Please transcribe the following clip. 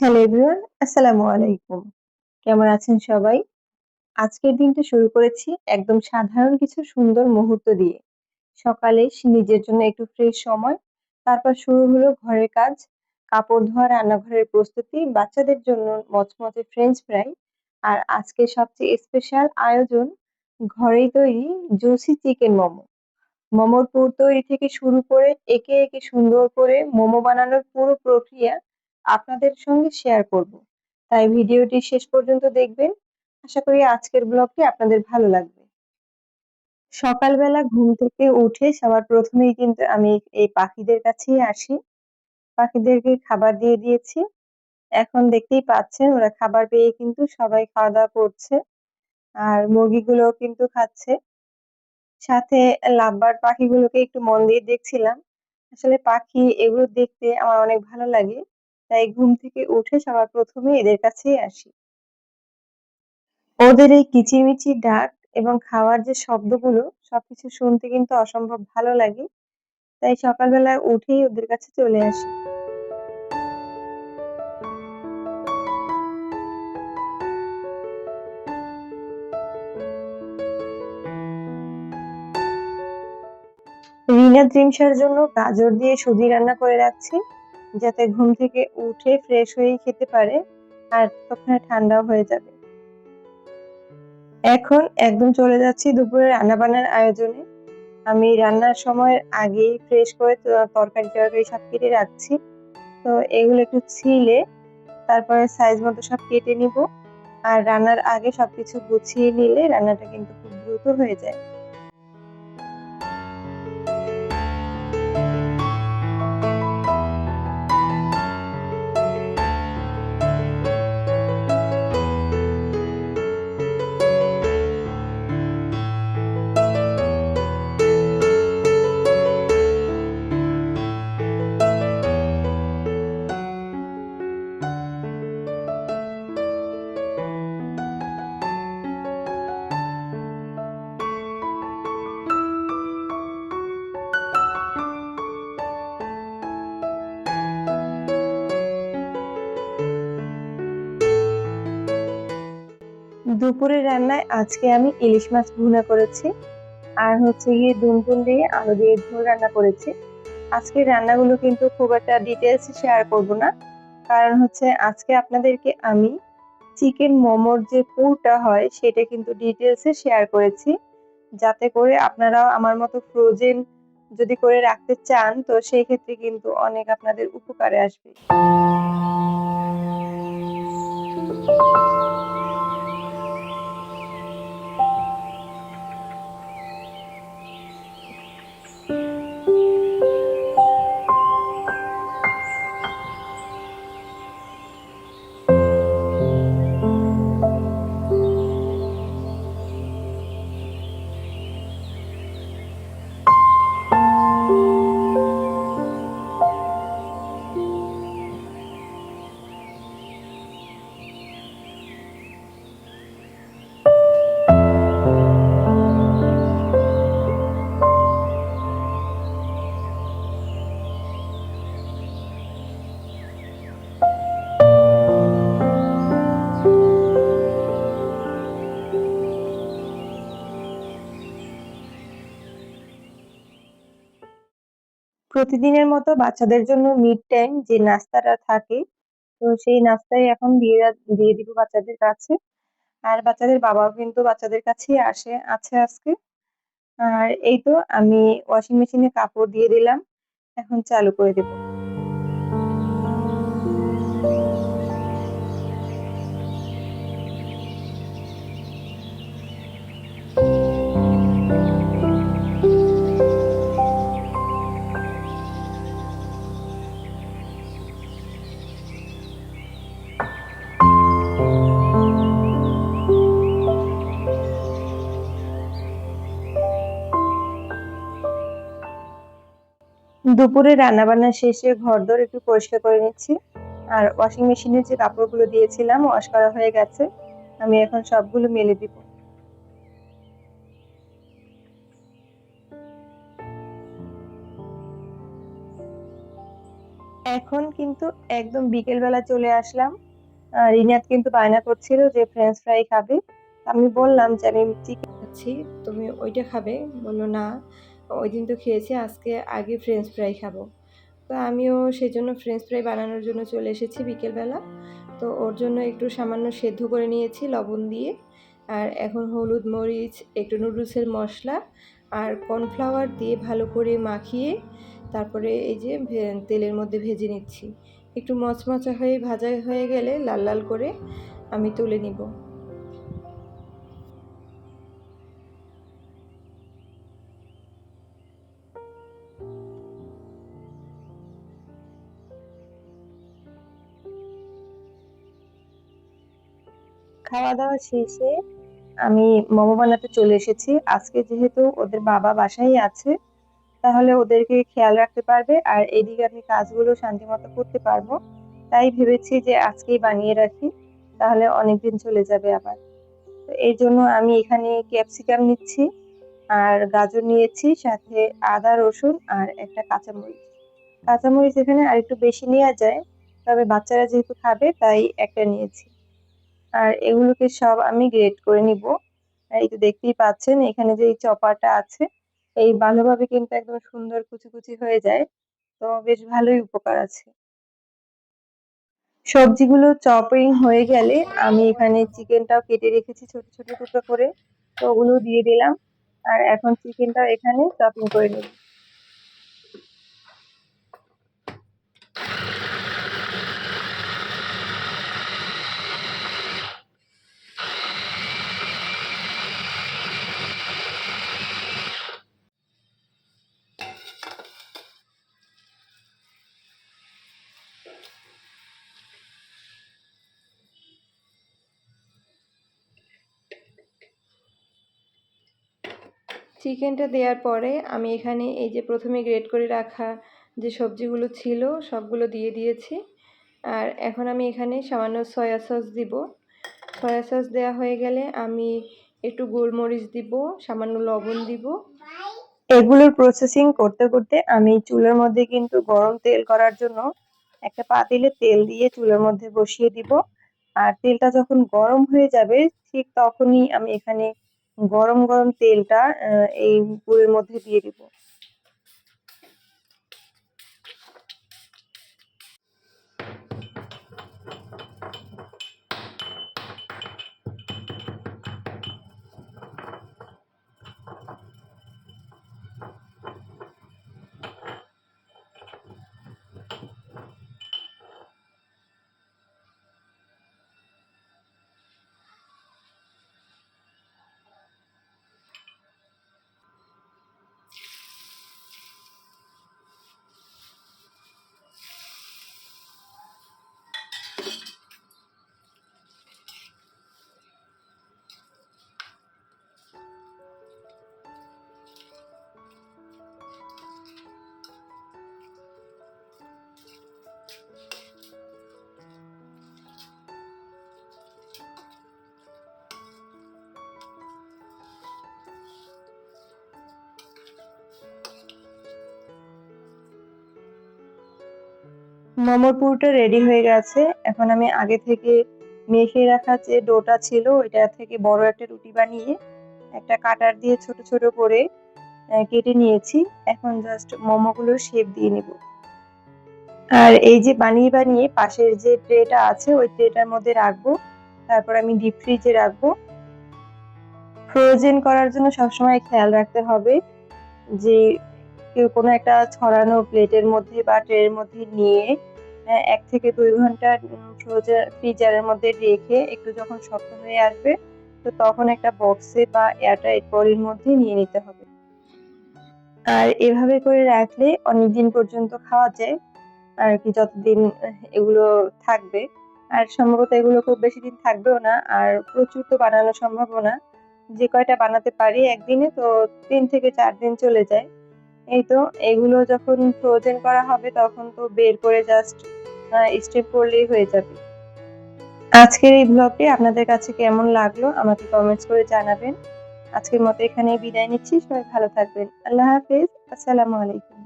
Hello everyone, আসসালামু আলাইকুম। কেমন আছেন সবাই? আজকের দিনটা শুরু করেছি একদম সাধারণ কিছু সুন্দর মুহূর্ত দিয়ে। সকালে নিজের জন্য একটু ফ্রেশ সময়, তারপর শুরু হলো ঘরের কাজ, কাপড় ধোয়া, রান্নাঘরের প্রস্তুতি, বাচ্চাদের জন্য মচমচে ফ্রেঞ্চ ফ্রাই। আর আজকে সবচেয়ে স্পেশাল আয়োজন ঘরেই তৈরি জুসি চিকেন মোমো। মোমোর পুর তৈরি থেকে শুরু করে একে একে সুন্দর করে মোমো বানানোর পুরো প্রক্রিয়া আপনাদের সঙ্গে শেয়ার করব। তাই ভিডিওটি শেষ পর্যন্ত দেখবেন। আশা করি আজকের ব্লগটি আপনাদের ভালো লাগবে। সকালবেলা ঘুম থেকে উঠে সবার প্রথমেই কিন্তু আমি এই পাখিদের কাছেই আসি। পাখিদেরকে খাবার দিয়ে দিয়েছি। এখন দেখতেই পাচ্ছেন ওরা খাবার পেয়ে কিন্তু সবাই খাওয়া-দাওয়া করছে। আর মুরগিগুলোও কিন্তু খাচ্ছে। সাথে লাভবার্ড পাখিগুলোকে একটু মন দিয়ে দেখছিলাম। আসলে পাখি এগুলো দেখতে আমার অনেক ভালো লাগে। তাই ঘুম থেকে উঠে সবার ১ম এ এদের কাছেই আসি। ওদের এই কিচিরমিচির ডাক এবং খাওয়ার যে শব্দগুলো সবকিছু শুনতে কিন্তু অসম্ভব ভালো লাগে। তাই সকালবেলা উঠেই ওদের কাছে চলে আসি। রিনা তৃষার জন্য গাজর দিয়ে সুজি রান্না করে রাখছি, যাতে ঘুম থেকে উঠে ফ্রেশ হয়েই খেতে পারে আর ততক্ষণে ঠান্ডাও হয়ে যাবে। এখন একদম চলে যাচ্ছি দুপুরে রান্নাবান্নার আয়োজনে। আমি রান্নার সময়ের আগেই ফ্রেশ করে তরকারি-টরকারি সব কেটে রাখছি। তো এগুলো একটু ছিলে তারপরে সাইজ মতো সব কেটে নিবো। আর রান্নার আগে সবকিছু গুছিয়ে নিলে রান্নাটা কিন্তু খুব দ্রুত হয়ে যায়। দুপুরের রান্নায় আজকে আমি ইলিশ মাছ ভুনা করেছি। আর হচ্ছে গিয়ে দুনকুন দিয়ে আলু দিয়ে ঝোল রান্না করেছি। আজকের রান্নাগুলো কিন্তু খুব একটা ডিটেইলস এ শেয়ার করব না। কারণ হচ্ছে আজকে আপনাদেরকে আমি চিকেন মোমোর যে পুরটা হয় সেটা কিন্তু ডিটেইলস এ শেয়ার করেছি। যাতে করে আপনারাও আমার মতো ফ্রোজেন যদি করে রাখতে চান তো সেই ক্ষেত্রে কিন্তু অনেক আপনাদের উপকারে আসবে। প্রতিদিনের মতো বাচ্চাদের জন্য মিড টাইম যে নাস্তাটা থাকে, তো সেই নাস্তাই এখন দিয়ে দিব বাচ্চাদের কাছে। আর বাচ্চাদের বাবাও কিন্তু বাচ্চাদের কাছেই আছে আজকে। আর এই তো আমি ওয়াশিং মেশিনে কাপড় দিয়ে দিলাম। এখন চালু করে দেব। দুপুরে রান্নাবান্না শেষে ঘরদোর একটু পরিষ্কার করে নিচ্ছি। আর ওয়াশিং মেশিনে যে কাপড়গুলো দিয়েছিলাম ওয়াশ করা হয়ে গেছে। আমি এখন সবগুলো মেলে দিব। এখন কিন্তু একদম বিকেলবেলা চলে আসলাম। রিনাত কিন্তু বায়না করছিল যে ফ্রেঞ্চ ফ্রাই খাবে। আমি বললাম যে আমি চিকেন খাচ্ছি, তুমি ওইটা খাবে? বলল না, ওইদিন তো খেয়েছি, আজকে আগে ফ্রেঞ্চ ফ্রাই খাবো। তো আমিও সেজন্য ফ্রেঞ্চ ফ্রাই বানানোর জন্য চলে এসেছি বিকেলবেলা। তো ওর জন্য একটু সামান্য সেদ্ধ করে নিয়েছি লবণ দিয়ে। আর এখন হলুদ, মরিচ, একটু নুডলসের মশলা আর কর্নফ্লাওয়ার দিয়ে ভালো করে মাখিয়ে তারপরে এই যে তেলের মধ্যে ভেজে নিচ্ছি। একটু মচমচা হয়ে ভাজা হয়ে গেলে লাল লাল করে আমি তুলে নিব। খাওয়া দাওয়া শেষে আমি মোমো বানাতে চলে এসেছি। আজকে যেহেতু ওদের বাবা বাসায় আছে, তাহলে ওদেরকে খেয়াল রাখতে পারবে আর এদিকে আমি কাজগুলো শান্তিমতো করতে পারবো। তাই ভেবেছি যে আজকেই বানিয়ে রাখি, তাহলে অনেকদিন চলে যাবে আবার। তো এই জন্য আমি এখানে ক্যাপসিকাম নিচ্ছি আর গাজর নিয়েছি, সাথে আদা, রসুন আর একটা কাঁচামরিচ। কাঁচামরিচ এখানে আরেকটু বেশি নেওয়া যায়, তবে বাচ্চারা যেহেতু খাবে তাই একটা নিয়েছি। আর এগুলোকে সব আমি গ্রেট করে নিব। এই তো দেখতেই পাচ্ছেন এখানে যে এই চপারটা আছে, এই ভালোভাবে কিন্তু একদম সুন্দর কুচি কুচি হয়ে যায়। তো বেশ ভালোই উপকার আছে। সবজিগুলো চপিং হয়ে গেলে আমি এখানে চিকেনটাও কেটে রেখেছি ছোট ছোট টুকরো করে, তো ওগুলো দিয়ে দিলাম। আর এখন চিকেনটাও এখানে চপিং করে নেব। চিকেনটা দেওয়ার পরে আমি এখানে এই যে প্রথমে গ্রেট করে রাখা যে সবজিগুলো ছিল সবগুলো দিয়ে দিয়েছি। আর এখন আমি এখানে সামান্য সয়া সস দিব। সয়া সস দেওয়া হয়ে গেলে আমি একটু গোলমরিচ দিব, সামান্য লবণ দিব। এগুলোর প্রসেসিং করতে করতে আমি চুলার মধ্যে কিন্তু গরম তেল করার জন্য একটা পাতিলে তেল দিয়ে চুলার মধ্যে বসিয়ে দিব। আর তেলটা যখন গরম হয়ে যাবে ঠিক তখনই আমি এখানে গরম গরম তেলটা এই পুরের মধ্যে দিয়ে দিব। মোমোর পুরটা রেডি হয়ে গেছে। এখন আমি আগে থেকে মেখে রাখা যে ডোটা ছিল ওইটা থেকে বড় একটা রুটি বানিয়ে একটা কাটার দিয়ে ছোট ছোট করে কেটে নিয়েছি। এখন জাস্ট মোমোগুলোর শেপ দিয়ে নিব। আর এই যে বানিয়ে বানিয়ে পাশের যে ট্রেটা আছে ওই ট্রেটার মধ্যে রাখবো, তারপর আমি ডিপ ফ্রিজে রাখবো। ফ্রোজেন করার জন্য সবসময় খেয়াল রাখতে হবে যে কেউ কোনো একটা ছড়ানো প্লেটের মধ্যে বা ট্রের মধ্যে নিয়ে 1 থেকে 2 ঘন্টা ফ্রিজারের মধ্যে রেখে একটু যখন শক্ত হয়ে আসবে তো তখন একটা বক্সে বা এয়ারটাইট পলির মধ্যে নিয়ে নিতে হবে। আর এভাবে করে রাখলে অনেকদিন পর্যন্ত খাওয়া যায় আর কি, যতদিন এগুলো থাকবে। আর সম্ভবত এগুলো খুব বেশি দিন থাকবেও না, আর প্রচুর তো বানানো সম্ভবও না। যে কয়টা বানাতে পারি একদিনে তো 3 থেকে 4 দিন চলে যায়। এই তো এগুলো যখন ফ্রোজেন করা হবে তখন তো বের করে জাস্ট স্টিম করলেই হয়ে যাবে। আজকের এই ব্লগটি আপনাদের কাছে কেমন লাগলো আমাকে কমেন্টস করে জানাবেন। আজকের মতো এখানেই বিদায় নিচ্ছি। সবাই ভালো থাকবেন। আল্লাহ হাফেজ। আসসালামু আলাইকুম।